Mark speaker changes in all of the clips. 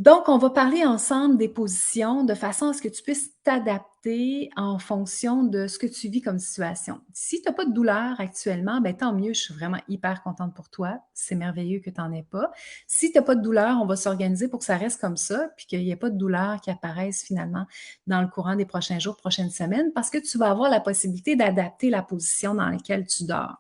Speaker 1: Donc, on va parler ensemble des positions de façon à ce que tu puisses t'adapter en fonction de ce que tu vis comme situation. Si tu as pas de douleur actuellement, ben tant mieux, je suis vraiment hyper contente pour toi. C'est merveilleux que tu en aies pas. Si tu as pas de douleur, on va s'organiser pour que ça reste comme ça, puis qu'il y ait pas de douleur qui apparaisse finalement dans le courant des prochains jours, prochaines semaines, parce que tu vas avoir la possibilité d'adapter la position dans laquelle tu dors.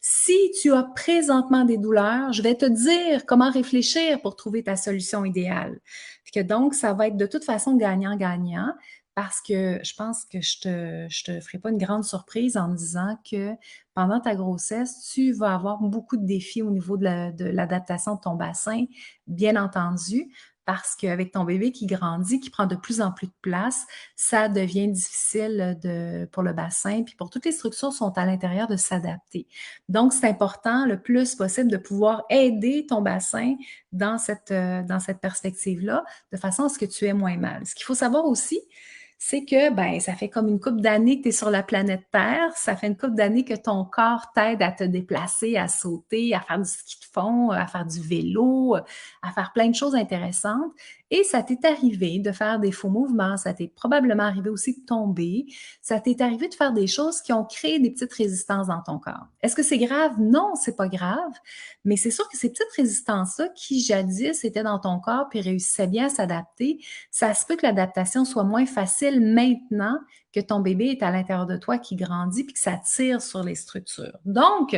Speaker 1: Si tu as présentement des douleurs, je vais te dire comment réfléchir pour trouver ta solution idéale. Puis que donc, ça va être de toute façon gagnant-gagnant parce que je pense que je te ferai pas une grande surprise en me disant que pendant ta grossesse, tu vas avoir beaucoup de défis au niveau de l'adaptation de ton bassin, bien entendu, parce qu'avec ton bébé qui grandit, qui prend de plus en plus de place, ça devient difficile pour le bassin, puis pour toutes les structures sont à l'intérieur de s'adapter. Donc, c'est important le plus possible de pouvoir aider ton bassin dans cette perspective-là, de façon à ce que tu aies moins mal. Ce qu'il faut savoir aussi, c'est que ben, ça fait comme une couple d'années que tu es sur la planète Terre, ça fait une couple d'années que ton corps t'aide à te déplacer, à sauter, à faire du ski de fond, à faire du vélo, à faire plein de choses intéressantes. Et ça t'est arrivé de faire des faux mouvements, ça t'est probablement arrivé aussi de tomber, ça t'est arrivé de faire des choses qui ont créé des petites résistances dans ton corps. Est-ce que c'est grave? Non, c'est pas grave, mais c'est sûr que ces petites résistances-là qui jadis étaient dans ton corps puis réussissaient bien à s'adapter, ça se peut que l'adaptation soit moins facile maintenant que ton bébé est à l'intérieur de toi, qui grandit puis que ça tire sur les structures. Donc,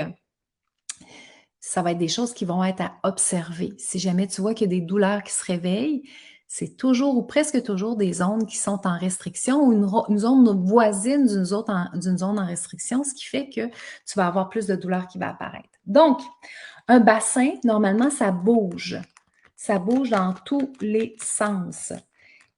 Speaker 1: ça va être des choses qui vont être à observer. Si jamais tu vois qu'il y a des douleurs qui se réveillent, c'est toujours ou presque toujours des zones qui sont en restriction ou une zone voisine d'une zone en restriction, ce qui fait que tu vas avoir plus de douleurs qui va apparaître. Donc, un bassin, normalement, ça bouge. Ça bouge dans tous les sens.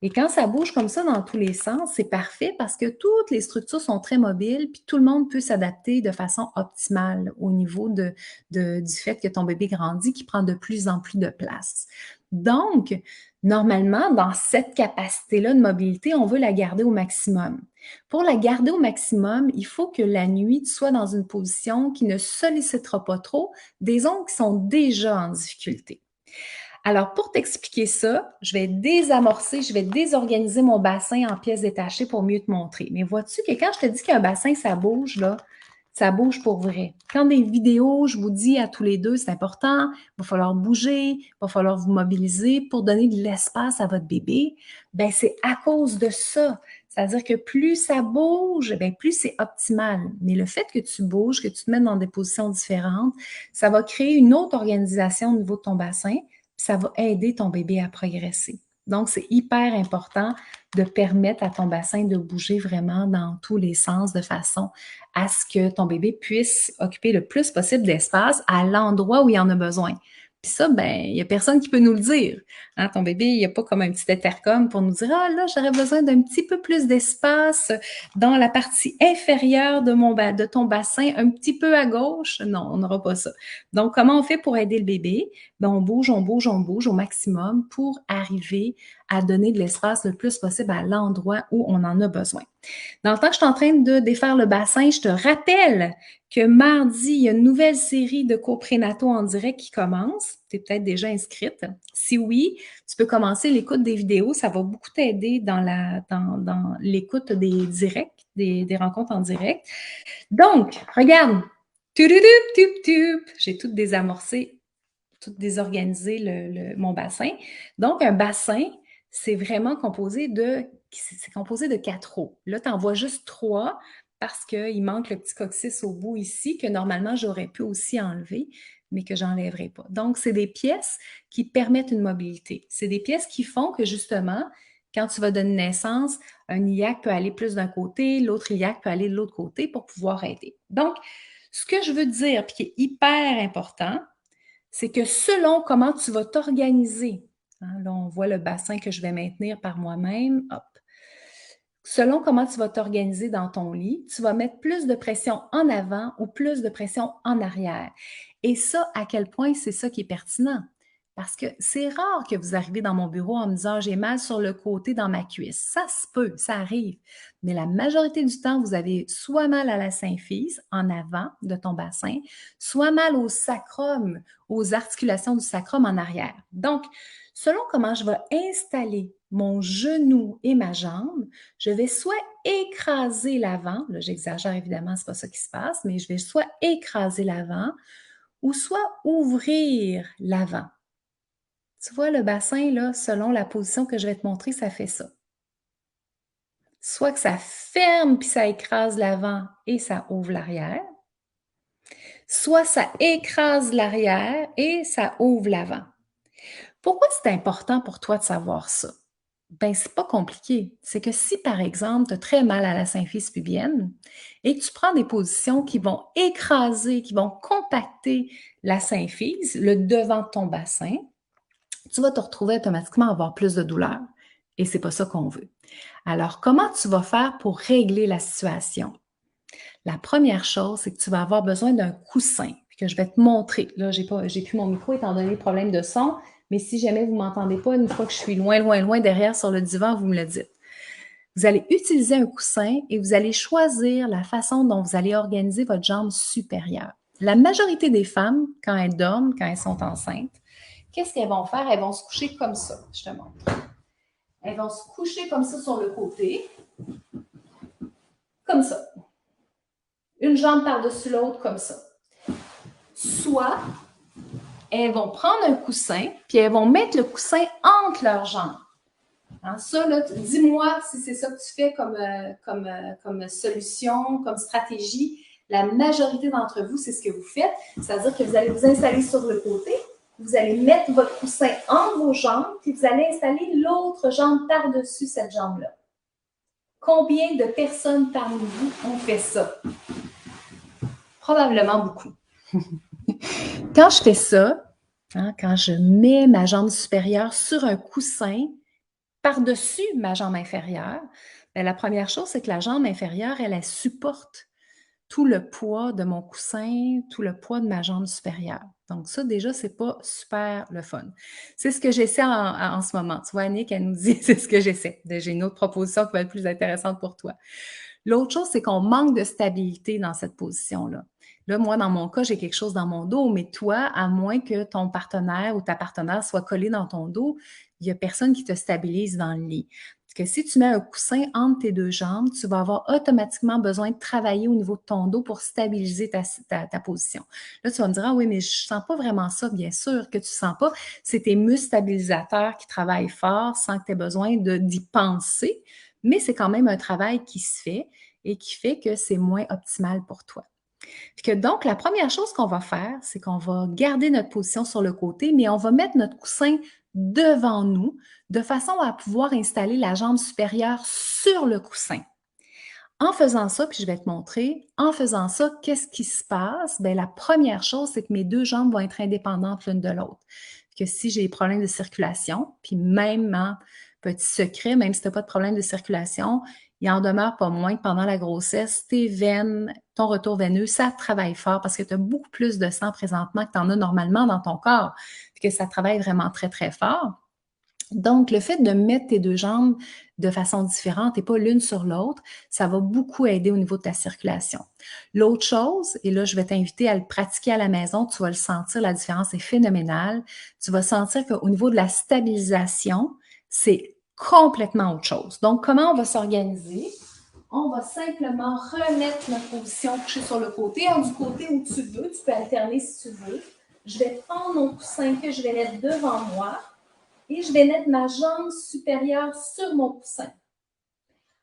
Speaker 1: Et quand ça bouge comme ça dans tous les sens, c'est parfait parce que toutes les structures sont très mobiles, puis tout le monde peut s'adapter de façon optimale au niveau du fait que ton bébé grandit, qui prend de plus en plus de place. Donc, normalement, dans cette capacité-là de mobilité, on veut la garder au maximum. Pour la garder au maximum, il faut que la nuit, tu sois dans une position qui ne sollicitera pas trop des ongles qui sont déjà en difficulté. Alors, pour t'expliquer ça, je vais désamorcer, je vais désorganiser mon bassin en pièces détachées pour mieux te montrer. Mais vois-tu que quand je te dis qu'un bassin, ça bouge, là, ça bouge pour vrai. Quand des vidéos, je vous dis à tous les deux, c'est important, il va falloir bouger, il va falloir vous mobiliser pour donner de l'espace à votre bébé, ben c'est à cause de ça. C'est-à-dire que plus ça bouge, ben plus c'est optimal. Mais le fait que tu bouges, que tu te mettes dans des positions différentes, ça va créer une autre organisation au niveau de ton bassin, ça va aider ton bébé à progresser. Donc, c'est hyper important de permettre à ton bassin de bouger vraiment dans tous les sens de façon à ce que ton bébé puisse occuper le plus possible d'espace à l'endroit où il en a besoin. Puis ça, ben, il n'y a personne qui peut nous le dire. Hein, ton bébé, il n'y a pas comme un petit intercom pour nous dire, ah là, j'aurais besoin d'un petit peu plus d'espace dans la partie inférieure de ton bassin, un petit peu à gauche. Non, on n'aura pas ça. Donc, comment on fait pour aider le bébé? Ben, on bouge, on bouge, on bouge au maximum pour arriver à donner de l'espace le plus possible à l'endroit où on en a besoin. Dans le temps que je suis en train de défaire le bassin, je te rappelle que mardi, il y a une nouvelle série de cours prénataux en direct qui commence. Tu es peut-être déjà inscrite. Si oui, tu peux commencer l'écoute des vidéos. Ça va beaucoup t'aider dans l'écoute des directs, des rencontres en direct. Donc, regarde. J'ai tout désamorcé, tout désorganisé mon bassin. Donc, un bassin, c'est vraiment composé de 4 os. Là, tu en vois juste 3 parce qu'il manque le petit coccyx au bout ici que normalement, j'aurais pu aussi enlever, mais que j'enlèverai pas. Donc, c'est des pièces qui permettent une mobilité. C'est des pièces qui font que justement, quand tu vas donner naissance, un iliaque peut aller plus d'un côté, l'autre iliaque peut aller de l'autre côté pour pouvoir aider. Donc, ce que je veux dire, puis qui est hyper important, c'est que selon comment tu vas t'organiser, hein, là, on voit le bassin que je vais maintenir par moi-même, hop. Selon comment tu vas t'organiser dans ton lit, tu vas mettre plus de pression en avant ou plus de pression en arrière. Et ça, à quel point c'est ça qui est pertinent? Parce que c'est rare que vous arrivez dans mon bureau en me disant j'ai mal sur le côté dans ma cuisse. Ça se peut, ça arrive. Mais la majorité du temps, vous avez soit mal à la symphyse en avant de ton bassin, soit mal au sacrum, aux articulations du sacrum en arrière. Donc, Selon comment je vais installer mon genou et ma jambe, je vais soit écraser l'avant, là j'exagère évidemment, c'est pas ça qui se passe, mais je vais soit écraser l'avant ou soit ouvrir l'avant. Tu vois le bassin là, selon la position que je vais te montrer, ça fait ça. Soit que ça ferme puis ça écrase l'avant et ça ouvre l'arrière, soit ça écrase l'arrière et ça ouvre l'avant. Pourquoi c'est important pour toi de savoir ça? Ben, c'est pas compliqué. C'est que si, par exemple, tu as très mal à la symphyse pubienne et que tu prends des positions qui vont écraser, qui vont compacter la symphyse, le devant de ton bassin, tu vas te retrouver automatiquement à avoir plus de douleur. Et c'est pas ça qu'on veut. Alors, comment tu vas faire pour régler la situation? La première chose, c'est que tu vas avoir besoin d'un coussin, puis que je vais te montrer. Là, j'ai plus mon micro étant donné le problème de son, mais si jamais vous ne m'entendez pas, une fois que je suis loin, loin, loin derrière sur le divan, vous me le dites. Vous allez utiliser un coussin et vous allez choisir la façon dont vous allez organiser votre jambe supérieure. La majorité des femmes, quand elles dorment, quand elles sont enceintes, qu'est-ce qu'elles vont faire? Elles vont se coucher comme ça. Je te montre. Elles vont se coucher comme ça sur le côté, comme ça. Une jambe par-dessus l'autre, comme ça. Soit elles vont prendre un coussin, puis elles vont mettre le coussin entre leurs jambes. Hein, ça, là, dis-moi si c'est ça que tu fais comme solution, comme stratégie. La majorité d'entre vous, c'est ce que vous faites. C'est-à-dire que vous allez vous installer sur le côté, vous allez mettre votre coussin entre vos jambes, puis vous allez installer l'autre jambe par-dessus cette jambe-là. Combien de personnes parmi vous ont fait ça? Probablement beaucoup. Quand je fais ça, hein, quand je mets ma jambe supérieure sur un coussin par-dessus ma jambe inférieure, bien, la première chose, c'est que la jambe inférieure, elle supporte tout le poids de mon coussin, tout le poids de ma jambe supérieure. Donc ça, déjà, c'est pas super le fun. C'est ce que j'essaie en ce moment. Tu vois, Annick, elle nous dit, c'est ce que j'essaie. J'ai une autre proposition qui va être plus intéressante pour toi. L'autre chose, c'est qu'on manque de stabilité dans cette position-là. Là, moi, dans mon cas, j'ai quelque chose dans mon dos, mais toi, à moins que ton partenaire ou ta partenaire soit collé dans ton dos, il n'y a personne qui te stabilise dans le lit. Parce que si tu mets un coussin entre tes deux jambes, tu vas avoir automatiquement besoin de travailler au niveau de ton dos pour stabiliser ta position. Là, tu vas me dire, ah oui, mais je ne sens pas vraiment ça. Bien sûr que tu ne sens pas. C'est tes muscles stabilisateurs qui travaillent fort sans que tu aies besoin d'y penser, mais c'est quand même un travail qui se fait et qui fait que c'est moins optimal pour toi. Puis que donc, la première chose qu'on va faire, c'est qu'on va garder notre position sur le côté, mais on va mettre notre coussin devant nous de façon à pouvoir installer la jambe supérieure sur le coussin. En faisant ça, puis je vais te montrer, en faisant ça, qu'est-ce qui se passe? Bien, la première chose, c'est que mes deux jambes vont être indépendantes l'une de l'autre. Que si j'ai des problèmes de circulation, puis même, hein, petit secret, même si tu n'as pas de problème de circulation, il en demeure pas moins que pendant la grossesse, tes veines, ton retour veineux, ça travaille fort parce que tu as beaucoup plus de sang présentement que tu en as normalement dans ton corps, puis que ça travaille vraiment très, très fort. Donc, le fait de mettre tes deux jambes de façon différente et pas l'une sur l'autre, ça va beaucoup aider au niveau de ta circulation. L'autre chose, et là, je vais t'inviter à le pratiquer à la maison, tu vas le sentir, la différence est phénoménale. Tu vas sentir qu'au niveau de la stabilisation, c'est complètement autre chose. Donc, comment on va s'organiser? On va simplement remettre notre position couchée sur le côté, du côté où tu veux. Tu peux alterner si tu veux. Je vais prendre mon coussin que je vais mettre devant moi. Et je vais mettre ma jambe supérieure sur mon coussin.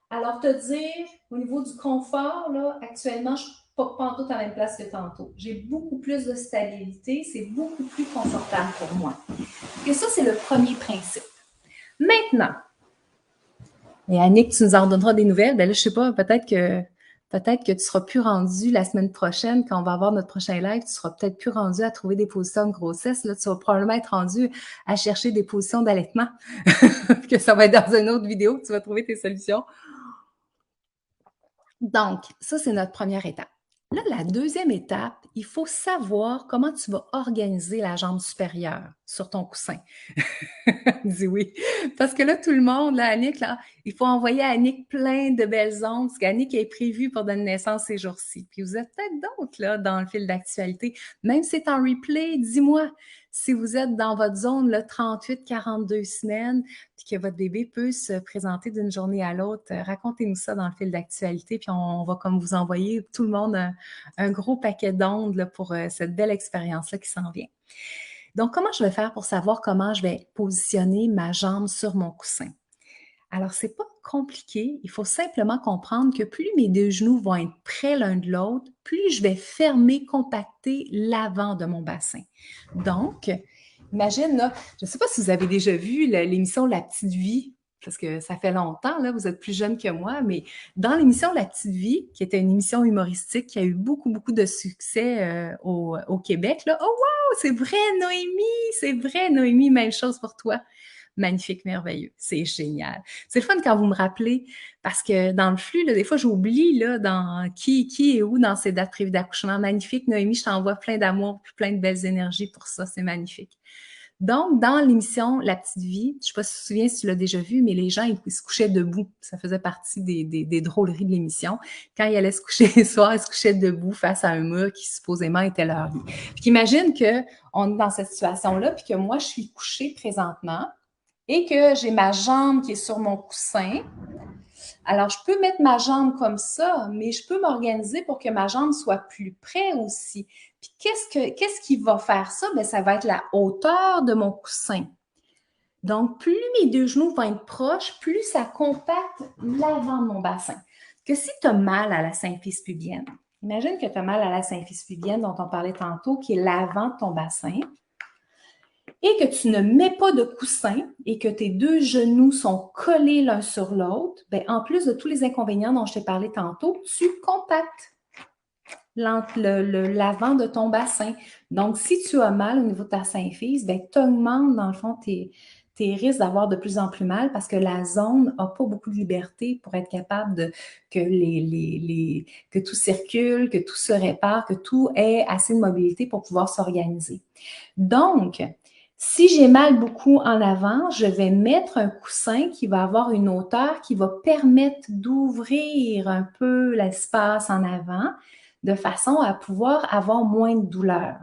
Speaker 1: Alors, te dire, au niveau du confort, là, actuellement, je ne suis pas tout à la même place que tantôt. J'ai beaucoup plus de stabilité, c'est beaucoup plus confortable pour moi. Et ça, c'est le premier principe. Maintenant, et Annick, tu nous en donneras des nouvelles. Ben là, je ne sais pas, peut-être que tu seras plus rendu la semaine prochaine, quand on va avoir notre prochain live, tu seras peut-être plus rendu à trouver des positions de grossesse. Là, tu vas probablement être rendu à chercher des positions d'allaitement. Que ça va être dans une autre vidéo que tu vas trouver tes solutions. Donc, ça, c'est notre première étape. Là, la deuxième étape, il faut savoir comment tu vas organiser la jambe supérieure. sur ton coussin. Dis oui. Parce que là, tout le monde, là, Annick, là, il faut envoyer à Annick plein de belles ondes, parce qu'Annick est prévue pour donner naissance ces jours-ci. Puis vous êtes peut-être d'autres, là, dans le fil d'actualité. Même si c'est en replay, dis-moi si vous êtes dans votre zone, là, 38-42 semaines, puis que votre bébé peut se présenter d'une journée à l'autre. Racontez-nous ça dans le fil d'actualité, puis on va comme vous envoyer tout le monde un gros paquet d'ondes là, pour cette belle expérience-là qui s'en vient. Donc, comment je vais faire pour savoir comment je vais positionner ma jambe sur mon coussin? Alors, c'est pas compliqué. Il faut simplement comprendre que plus mes deux genoux vont être près l'un de l'autre, plus je vais fermer, compacter l'avant de mon bassin. Donc, imagine, là, je ne sais pas si vous avez déjà vu l'émission La Petite Vie, parce que ça fait longtemps, là, vous êtes plus jeune que moi, mais dans l'émission La Petite Vie, qui était une émission humoristique qui a eu beaucoup, beaucoup de succès au Québec, là, oh wow, c'est vrai, Noémie, même chose pour toi. Magnifique, merveilleux. C'est génial. C'est le fun quand vous me rappelez, parce que dans le flux, là, des fois, j'oublie là, dans qui est où dans ces dates prévues d'accouchement. Magnifique, Noémie, je t'envoie plein d'amour et plein de belles énergies pour ça. C'est magnifique. Donc, dans l'émission La Petite Vie, je ne sais pas si tu te souviens si tu l'as déjà vu, mais les gens, ils se couchaient debout. Ça faisait partie des drôleries de l'émission. Quand ils allaient se coucher le soir, ils se couchaient debout face à un mur qui supposément était leur lit. Puis imagine qu'on est dans cette situation-là, puis que moi, je suis couchée présentement, et que j'ai ma jambe qui est sur mon coussin. Alors, je peux mettre ma jambe comme ça, mais je peux m'organiser pour que ma jambe soit plus près aussi. Puis, qu'est-ce qui va faire ça? Bien, ça va être la hauteur de mon coussin. Donc, plus mes deux genoux vont être proches, plus ça compacte l'avant de mon bassin. Que si tu as mal à la symphyse pubienne, imagine que tu as mal à la symphyse pubienne dont on parlait tantôt, qui est l'avant de ton bassin, et que tu ne mets pas de coussin et que tes deux genoux sont collés l'un sur l'autre, bien, en plus de tous les inconvénients dont je t'ai parlé tantôt, tu compactes l'avant de ton bassin. Donc, si tu as mal au niveau de ta symphyse, bien, tu augmentes dans le fond tes risques d'avoir de plus en plus mal parce que la zone n'a pas beaucoup de liberté pour être capable que tout circule, que tout se répare, que tout ait assez de mobilité pour pouvoir s'organiser. Donc, si j'ai mal beaucoup en avant, je vais mettre un coussin qui va avoir une hauteur qui va permettre d'ouvrir un peu l'espace en avant de façon à pouvoir avoir moins de douleur.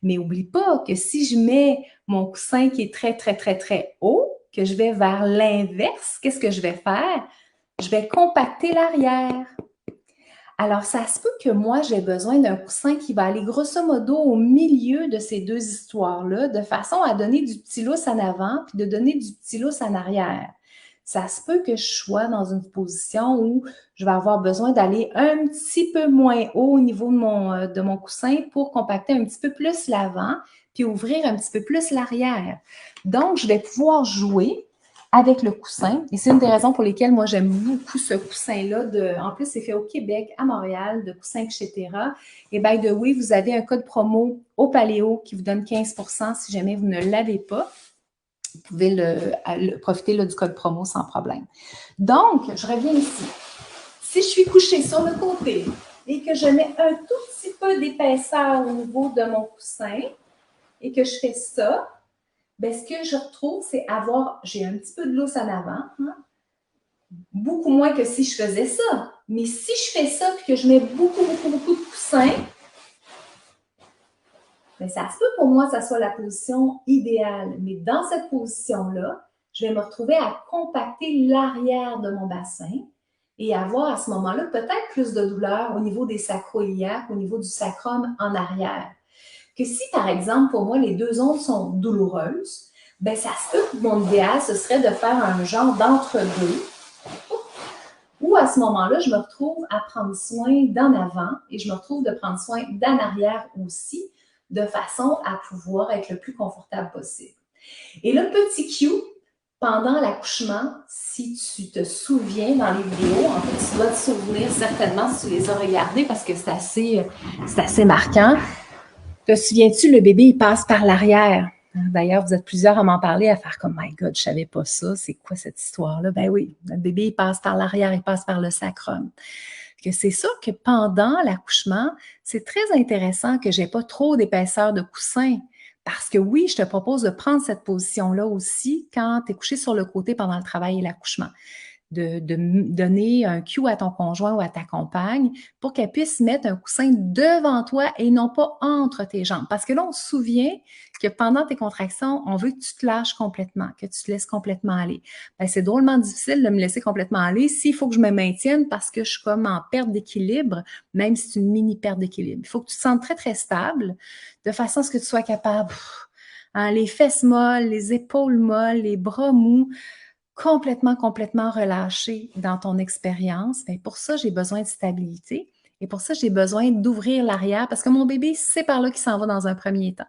Speaker 1: Mais n'oublie pas que si je mets mon coussin qui est très, très, très, très haut, que je vais vers l'inverse, qu'est-ce que je vais faire? Je vais compacter l'arrière. Alors, ça se peut que moi, j'ai besoin d'un coussin qui va aller grosso modo au milieu de ces deux histoires-là, de façon à donner du petit lousse en avant, puis de donner du petit lousse en arrière. Ça se peut que je sois dans une position où je vais avoir besoin d'aller un petit peu moins haut au niveau de mon coussin pour compacter un petit peu plus l'avant, puis ouvrir un petit peu plus l'arrière. Donc, je vais pouvoir jouer avec le coussin. Et c'est une des raisons pour lesquelles moi, j'aime beaucoup ce coussin-là. En plus, c'est fait au Québec, à Montréal, de coussin etc. Et by the way, vous avez un code promo au Paléo qui vous donne 15% si jamais vous ne l'avez pas. Vous pouvez profiter là, du code promo sans problème. Donc, je reviens ici. Si je suis couchée sur le côté et que je mets un tout petit peu d'épaisseur au niveau de mon coussin et que je fais ça, bien, ce que je retrouve, c'est j'ai un petit peu de lousse en avant, hein? Beaucoup moins que si je faisais ça. Mais si je fais ça et que je mets beaucoup, beaucoup, beaucoup de coussins, bien, ça se peut pour moi que ça soit la position idéale. Mais dans cette position-là, je vais me retrouver à compacter l'arrière de mon bassin et avoir à ce moment-là peut-être plus de douleur au niveau des sacro-iliaques, au niveau du sacrum en arrière. Que si, par exemple, pour moi, les deux ondes sont douloureuses, bien, ça se peut que mon idéal, ce serait de faire un genre d'entre-deux, où à ce moment-là, je me retrouve à prendre soin d'en avant et je me retrouve de prendre soin d'en arrière aussi, de façon à pouvoir être le plus confortable possible. Et le petit cue, pendant l'accouchement, si tu te souviens dans les vidéos, en fait, tu dois te souvenir certainement si tu les as regardées parce que c'est assez marquant. Te souviens-tu, le bébé, il passe par l'arrière. D'ailleurs, vous êtes plusieurs à m'en parler, à faire comme « My God, je savais pas ça, c'est quoi cette histoire-là? » Ben oui, le bébé, il passe par l'arrière, il passe par le sacrum. C'est sûr que pendant l'accouchement, c'est très intéressant que j'ai pas trop d'épaisseur de coussin Parce que oui, je te propose de prendre cette position-là aussi quand tu es couché sur le côté pendant le travail et l'accouchement. De donner un cue à ton conjoint ou à ta compagne pour qu'elle puisse mettre un coussin devant toi et non pas entre tes jambes. Parce que là, on se souvient que pendant tes contractions, on veut que tu te lâches complètement, que tu te laisses complètement aller. Ben, c'est drôlement difficile de me laisser complètement aller s'il faut que je me maintienne parce que je suis comme en perte d'équilibre, même si c'est une mini perte d'équilibre. Il faut que tu te sentes très, très stable de façon à ce que tu sois capable, hein, les fesses molles, les épaules molles, les bras mous, complètement relâché dans ton expérience, bien, pour ça, j'ai besoin de stabilité et pour ça, j'ai besoin d'ouvrir l'arrière parce que mon bébé, c'est par là qu'il s'en va dans un premier temps.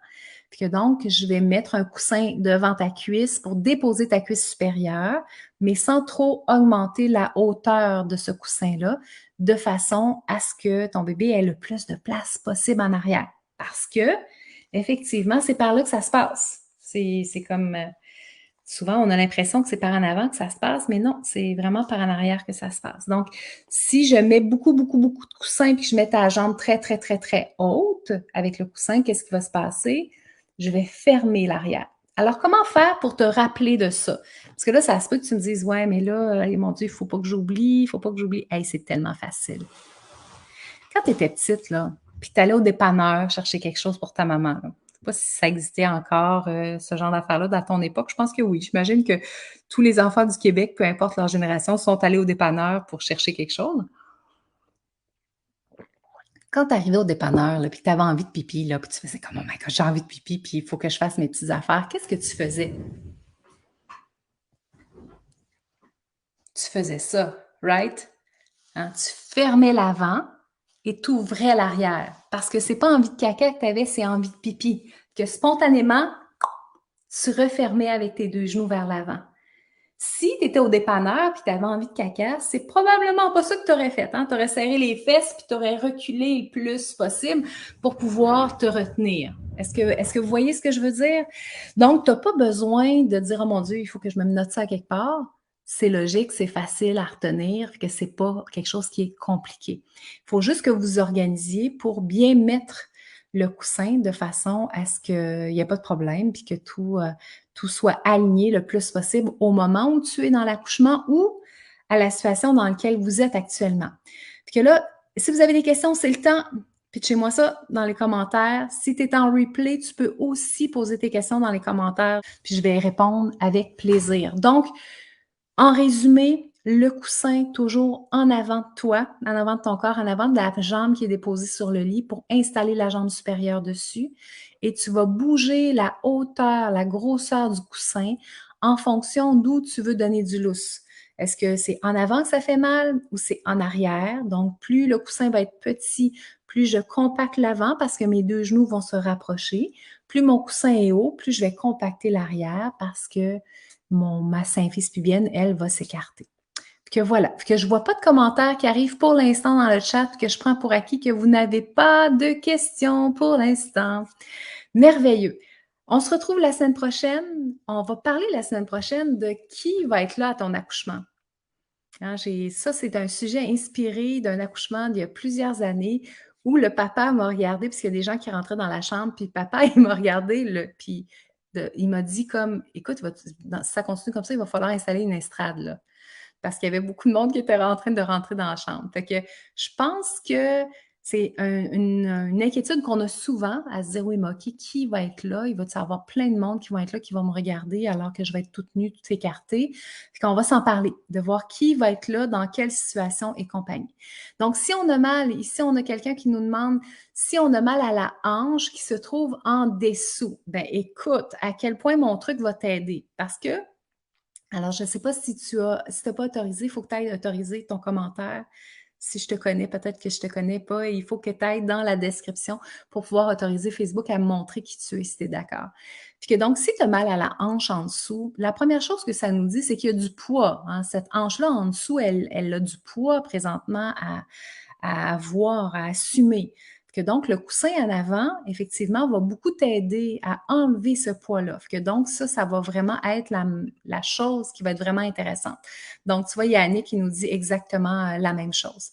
Speaker 1: Puis que donc, je vais mettre un coussin devant ta cuisse pour déposer ta cuisse supérieure, mais sans trop augmenter la hauteur de ce coussin-là, de façon à ce que ton bébé ait le plus de place possible en arrière. Parce que, effectivement, c'est par là que ça se passe. C'est comme souvent, on a l'impression que c'est par en avant que ça se passe, mais non, c'est vraiment par en arrière que ça se passe. Donc, si je mets beaucoup de coussins puis que je mets ta jambe très haute avec le coussin, qu'est-ce qui va se passer? Je vais fermer l'arrière. Alors, comment faire pour te rappeler de ça? Parce que là, ça se peut que tu me dises, ouais, mais là, mon Dieu, il ne faut pas que j'oublie, il ne faut pas que j'oublie. Hey, c'est tellement facile. Quand tu étais petite, là, puis tu allais au dépanneur chercher quelque chose pour ta maman, là, je ne sais pas si ça existait encore, ce genre d'affaires-là, dans ton époque. Je pense que oui. J'imagine que tous les enfants du Québec, peu importe leur génération, sont allés au dépanneur pour chercher quelque chose. Quand tu arrivais au dépanneur, là, puis que tu avais envie de pipi, là, puis tu faisais comme, oh my God, j'ai envie de pipi, puis il faut que je fasse mes petites affaires, qu'est-ce que tu faisais? Tu faisais ça, right? Hein, tu fermais l'avant et tu ouvrais l'arrière. Parce que c'est pas envie de caca que tu avais, c'est envie de pipi. Que spontanément, tu refermais avec tes deux genoux vers l'avant. Si tu étais au dépanneur et tu avais envie de caca, c'est probablement pas ça que tu aurais fait. Hein? Tu aurais serré les fesses puis tu aurais reculé le plus possible pour pouvoir te retenir. Est-ce que vous voyez ce que je veux dire? Donc, tu n'as pas besoin de dire, oh mon Dieu, il faut que je me note ça quelque part. C'est logique, c'est facile à retenir, que c'est pas quelque chose qui est compliqué. Il faut juste que vous vous organisiez pour bien mettre le coussin de façon à ce qu'il n'y ait pas de problème puis que tout soit aligné le plus possible au moment où tu es dans l'accouchement ou à la situation dans laquelle vous êtes actuellement. Puis que là, si vous avez des questions, c'est le temps. Pitchez-moi ça dans les commentaires. Si tu es en replay, tu peux aussi poser tes questions dans les commentaires, puis je vais y répondre avec plaisir. Donc, en résumé, le coussin toujours en avant de toi, en avant de ton corps, en avant de la jambe qui est déposée sur le lit pour installer la jambe supérieure dessus. Et tu vas bouger la hauteur, la grosseur du coussin en fonction d'où tu veux donner du lousse. Est-ce que c'est en avant que ça fait mal ou c'est en arrière? Donc, plus le coussin va être petit, plus je compacte l'avant parce que mes deux genoux vont se rapprocher. Plus mon coussin est haut, plus je vais compacter l'arrière parce que ma symphyse pubienne, elle, va s'écarter. Que voilà, que je vois pas de commentaires qui arrivent pour l'instant dans le chat, que je prends pour acquis que vous n'avez pas de questions pour l'instant. Merveilleux. On se retrouve la semaine prochaine. On va parler la semaine prochaine de qui va être là à ton accouchement. Hein, ça, c'est un sujet inspiré d'un accouchement d'il y a plusieurs années où le papa m'a regardé, puisqu'il y a des gens qui rentraient dans la chambre, puis papa, il m'a regardé, puis il m'a dit comme, écoute, si ça continue comme ça, il va falloir installer une estrade, là. Parce qu'il y avait beaucoup de monde qui était en train de rentrer dans la chambre. Fait que je pense que c'est une inquiétude qu'on a souvent à se dire, oui, mais OK, qui va être là? Il va y avoir plein de monde qui vont être là, qui vont me regarder alors que je vais être toute nue, toute écartée. Puis qu'on va s'en parler, de voir qui va être là, dans quelle situation et compagnie. Donc, si on a mal, ici, on a quelqu'un qui nous demande si on a mal à la hanche qui se trouve en dessous. Ben, écoute, à quel point mon truc va t'aider? Parce que alors, je ne sais pas si tu n'as pas autorisé, il faut que tu ailles autoriser ton commentaire. Si je te connais, peut-être que je ne te connais pas, il faut que tu ailles dans la description pour pouvoir autoriser Facebook à me montrer qui tu es, si tu es d'accord. Puis que donc, si tu as mal à la hanche en dessous, la première chose que ça nous dit, c'est qu'il y a du poids. Hein. Cette hanche-là en dessous, elle a du poids présentement à avoir, à assumer. Que donc, le coussin en avant, effectivement, va beaucoup t'aider à enlever ce poids-là. Que donc, ça va vraiment être la chose qui va être vraiment intéressante. Donc, tu vois, il y a Annick qui nous dit exactement la même chose.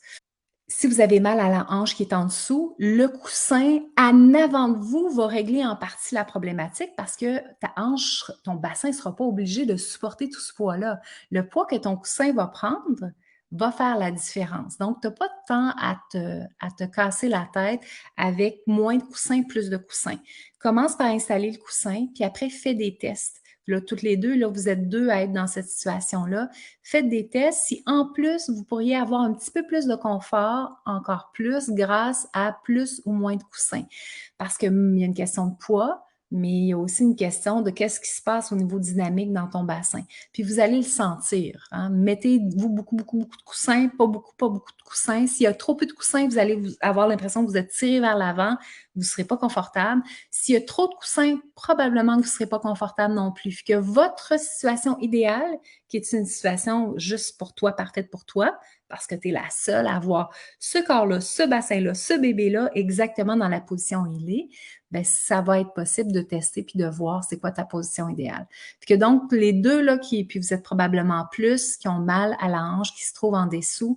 Speaker 1: Si vous avez mal à la hanche qui est en dessous, le coussin en avant de vous va régler en partie la problématique parce que ta hanche, ton bassin ne sera pas obligé de supporter tout ce poids-là. Le poids que ton coussin va prendre va faire la différence. Donc, tu n'as pas de temps à te casser la tête avec moins de coussins, plus de coussins. Commence par installer le coussin, puis après, fais des tests. Là, toutes les deux, là, vous êtes deux à être dans cette situation-là. Faites des tests. Si en plus, vous pourriez avoir un petit peu plus de confort, encore plus, grâce à plus ou moins de coussins. Parce qu'il y a une question de poids, mais il y a aussi une question de qu'est-ce qui se passe au niveau dynamique dans ton bassin. Puis vous allez le sentir. Hein? Mettez-vous beaucoup, beaucoup, beaucoup de coussins, pas beaucoup de coussins. S'il y a trop peu de coussins, vous allez avoir l'impression que vous êtes tiré vers l'avant, vous ne serez pas confortable. S'il y a trop de coussins, probablement que vous ne serez pas confortable non plus. Que votre situation idéale, qui est une situation juste pour toi, parfaite pour toi, parce que tu es la seule à avoir ce corps-là, ce bassin-là, ce bébé-là, exactement dans la position où il est, ben ça va être possible de tester puis de voir c'est quoi ta position idéale. Puis que donc, les deux, là, puis vous êtes probablement plus, qui ont mal à la hanche, qui se trouvent en dessous,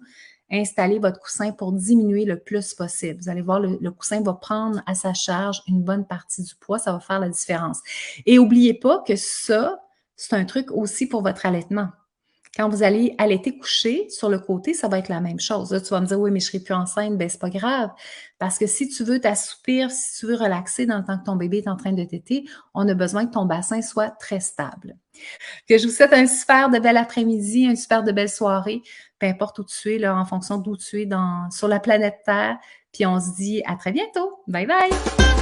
Speaker 1: installez votre coussin pour diminuer le plus possible. Vous allez voir, le coussin va prendre à sa charge une bonne partie du poids, ça va faire la différence. Et n'oubliez pas que ça, c'est un truc aussi pour votre allaitement. Quand vous allez allaiter couché sur le côté, ça va être la même chose. Là, tu vas me dire, oui, mais je ne serai plus enceinte. Ben, c'est pas grave. Parce que si tu veux t'assoupir, si tu veux relaxer dans le temps que ton bébé est en train de téter, on a besoin que ton bassin soit très stable. Que je vous souhaite un super de bel après-midi, une super de belle soirée, peu importe où tu es, là, en fonction d'où tu es sur la planète Terre. Puis on se dit à très bientôt. Bye bye!